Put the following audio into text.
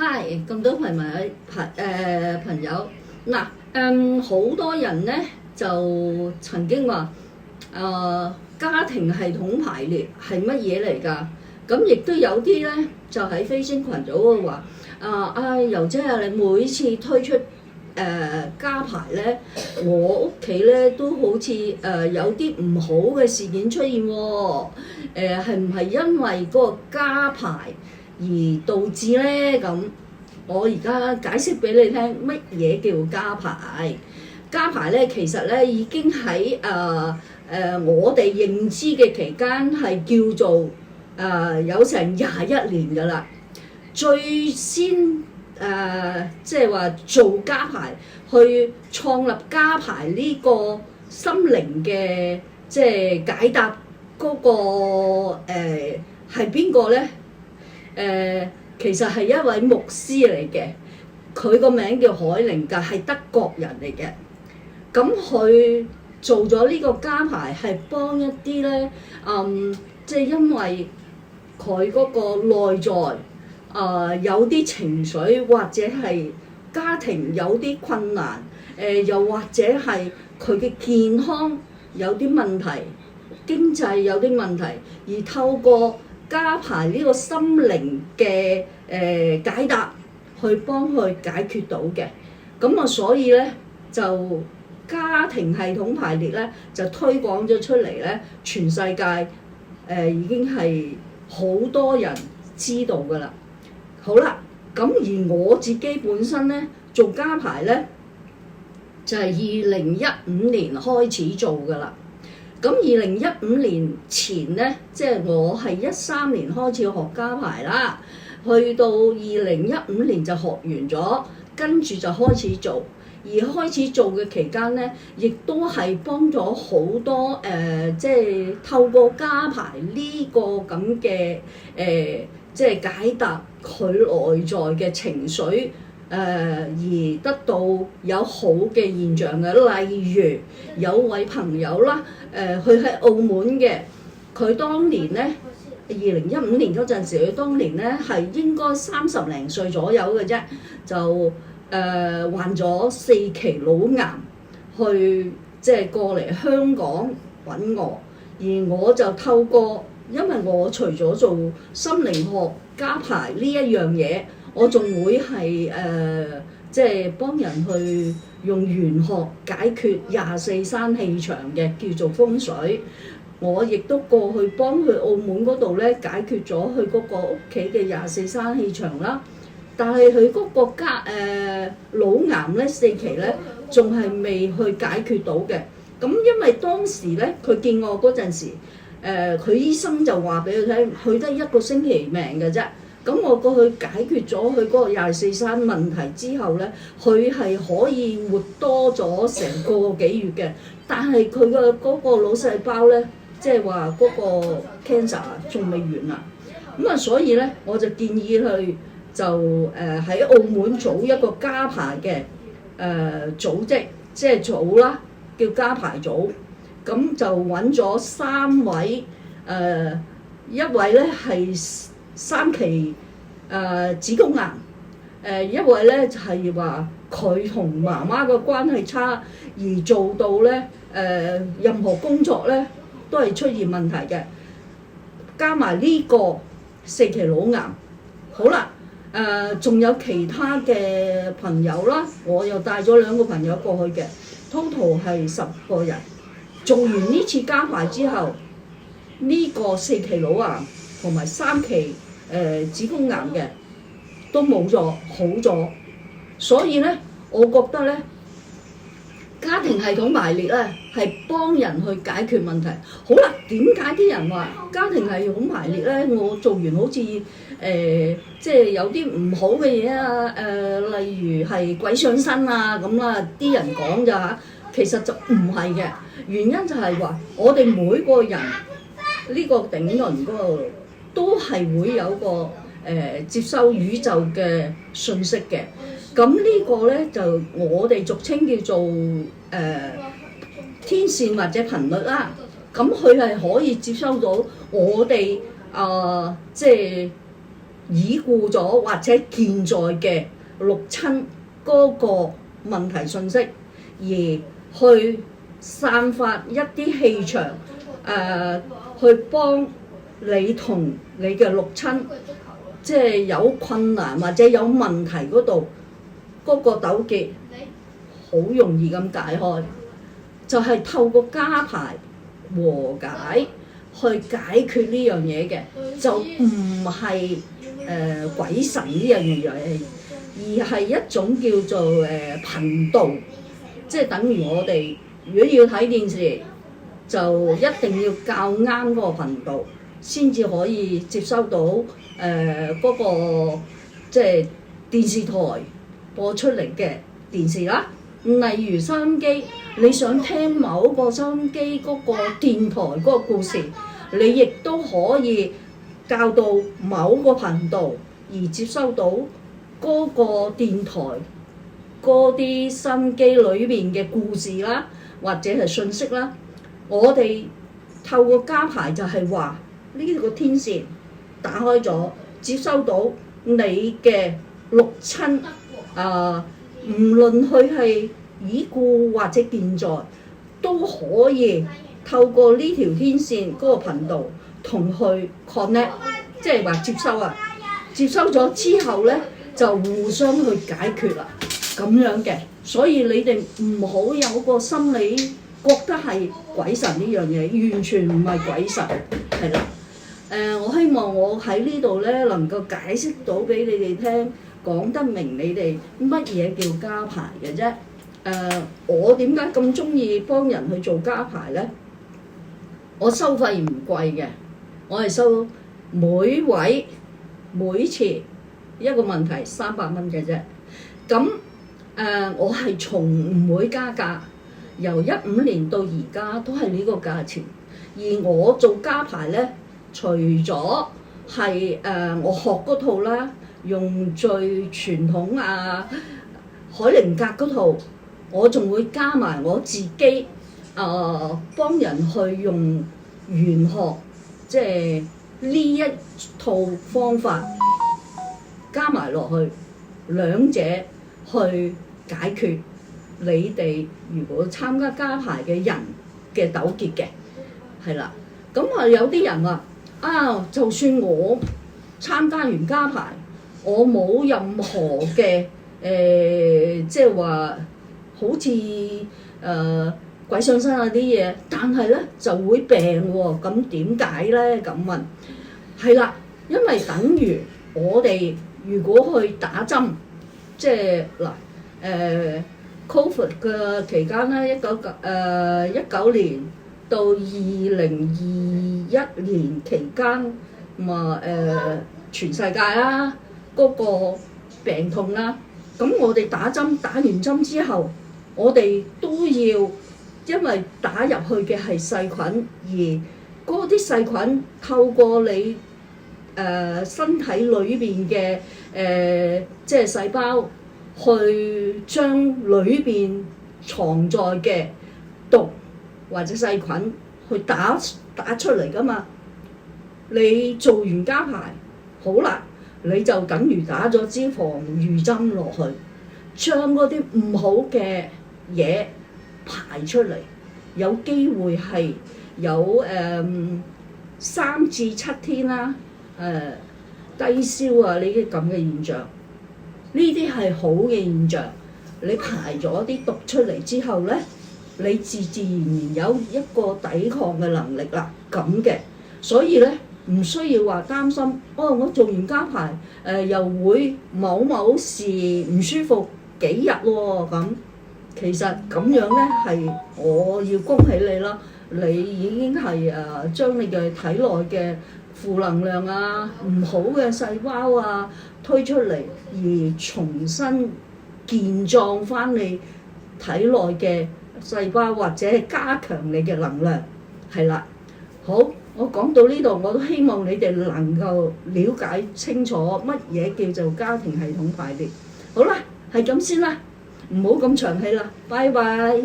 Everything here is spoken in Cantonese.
嗨，咁多朋友，嗱，好多人咧就曾經話，家庭系統排列係乜嘢嚟㗎？咁亦都有啲咧就喺飛星群組度話，柔姐啊，你每次推出家排咧，我屋企咧都好似有啲唔好嘅事件出現喎，係唔係因為嗰個家排而導致咧？咁我而家解釋俾你聽，乜嘢叫家排？家排咧其實咧已經喺我哋認知嘅期間係叫做有成21年㗎啦。最先即係話做家排，去創立家排呢個心靈嘅即係解答嗰個係邊個咧？其實係一位牧師嚟嘅，佢個名叫海靈格，係德國人嚟嘅。咁佢做咗呢個家排係幫一啲咧，即係因為佢嗰個內在有啲情緒，或者係家庭有啲困難，又或者係佢嘅健康有啲問題，經濟有啲問題，而透過家排呢個心靈嘅解答，去幫佢解決到嘅。咁所以咧就家庭系統排列咧就推廣咗出嚟咧，全世界已經係好多人知道㗎啦。好啦，咁而我自己本身咧做家排咧就係2015年開始做㗎啦。咁2015年前咧，即係我係13年開始學家排啦，去到2015年就學完咗，跟住就開始做。而開始做嘅期間咧，亦都係幫咗好多即係透過家排呢個咁嘅即係解答佢內在嘅情緒而得到有好嘅現象嘅。例如有位朋友啦，佢喺澳門嘅，佢當年咧2015年嗰陣時，佢當年咧係應該30零歲左右嘅啫，就患咗4期腦癌，去即係過嚟香港揾我，而我就透過，因為我除咗做心靈學家排呢一樣嘢，我仲會係即係幫人去用玄學解決24山氣場嘅，叫做風水。我亦都過去幫佢澳門嗰度咧解決咗佢嗰個屋企嘅24山氣場啦。但係佢嗰個腦癌咧4期咧，仲係未去解決到嘅。咁因為當時咧，佢見我嗰陣時，佢醫生就話俾佢聽，佢得1個星期命嘅啫。咁我過去解決咗佢嗰個24山問題之後咧，佢係可以活多咗成個幾月嘅。但係佢嘅嗰個腦細胞咧，即係話嗰個 cancer 仲未完啊。咁所以咧，我就建議佢就喺澳門組一個家排嘅組織，即係組啦，叫家排組。咁就揾咗3位，一位咧係3期子宮癌，一位咧就係話佢同媽媽嘅關係差，而做到咧任何工作咧都係出現問題嘅，加埋呢個4期腦癌。好啦。仲有其他嘅朋友啦，我又帶咗2個朋友過去嘅 ，total 係10個人。做完呢次家排之後，呢個4期腦癌同埋3期子宮癌嘅都冇咗，好咗。所以咧，我覺得咧，家庭系統排列咧係幫人去解決問題。好啦，點解啲人話家庭系統排列咧？我做完好似即係有啲唔好嘅嘢啊，例如係鬼上身啊咁啦，啲人講咋嚇，其實就唔係嘅。原因就係話我哋每個人呢個頂輪嗰度都係會有個接收宇宙嘅訊息嘅。咁呢個咧就我哋俗稱叫做天線或者頻率啦。咁佢係可以接收到我哋即係已故咗或者健在嘅六親嗰個問題信息，而去散發一啲氣場，去幫你同你嘅六親，即係有困難或者有問題嗰度，嗰個糾結好容易咁解開，就係透過家排和解去解決呢樣嘢嘅，就唔係鬼神呢樣嘢，而係一種叫做頻道，即係等於我哋如果要睇電視，就一定要校啱嗰個頻道，先至可以接收到嗰個即係電視台播出嚟嘅電視啦。例如收音機，你想聽某個收音機嗰個電台嗰個故事，你亦都可以校到某個頻道，而接收到嗰個電台嗰啲收音機裏邊嘅故事啦，或者係信息啦。我哋透過家排就係話呢個天線打開咗，接收到你嘅六親唔論佢係已故或者健在，都可以透過呢條天線嗰個頻道同佢 connect， 即係話接收啊。接收咗之後咧，就互相去解決啦，咁樣嘅。所以你哋唔好有個心理覺得係鬼神呢樣嘢，完全唔係鬼神，係啦。我希望我喺呢度咧能夠解釋到俾你哋聽，講得明你哋乜嘢叫家排嘅啫。我點解咁中意幫人去做家排咧？我收費唔貴嘅，我係收每位每次一個問題300蚊嘅啫。咁我係從唔會加價，由15年到而家都係呢個價錢。而我做家排咧，除咗係我學嗰套啦，用最傳統海靈格嗰套，我仲會加埋我自己幫人去用玄學，即係呢一套方法加埋落去，兩者去解決你哋如果參加家排嘅人嘅糾結嘅，係啦。咁有啲人話就算我參加完家排，我冇任何嘅即係話好似鬼上身啲嘢，但係咧就會病喎。咁點解咧？咁問係啦，因為等於我哋如果去打針，即係COVID 嘅期間咧，19年到2021年期間，全世界啦嗰個病痛啦，咁我哋打完針之後，我哋都要，因為打入去嘅係細菌，而嗰啲細菌透過你身體裏邊嘅即係細胞，去將裏邊藏在嘅毒或者細菌去打出嚟噶嘛。你做完家排好啦，你就等於打咗支防禦針落去，將嗰啲唔好嘅嘢排出嚟，有機會係有3至7天啦，低燒啊呢啲咁嘅現象，呢啲係好嘅現象。你排咗啲毒出嚟之後咧，你自然有一個抵抗嘅能力啦，咁嘅。所以咧唔需要話擔心，我做完家排又會某事唔舒服幾日喎咁。其實咁樣咧係我要恭喜你啦，你已經係將你嘅體內嘅負能量唔好嘅細胞推出嚟，而重新健壯翻你體內嘅細胞，或者係加強你嘅能量，係啦。好，我講到呢度，我都希望你哋能夠了解清楚乜嘢叫做家庭系統排列。好啦，係咁先啦，唔好咁長氣啦，拜拜。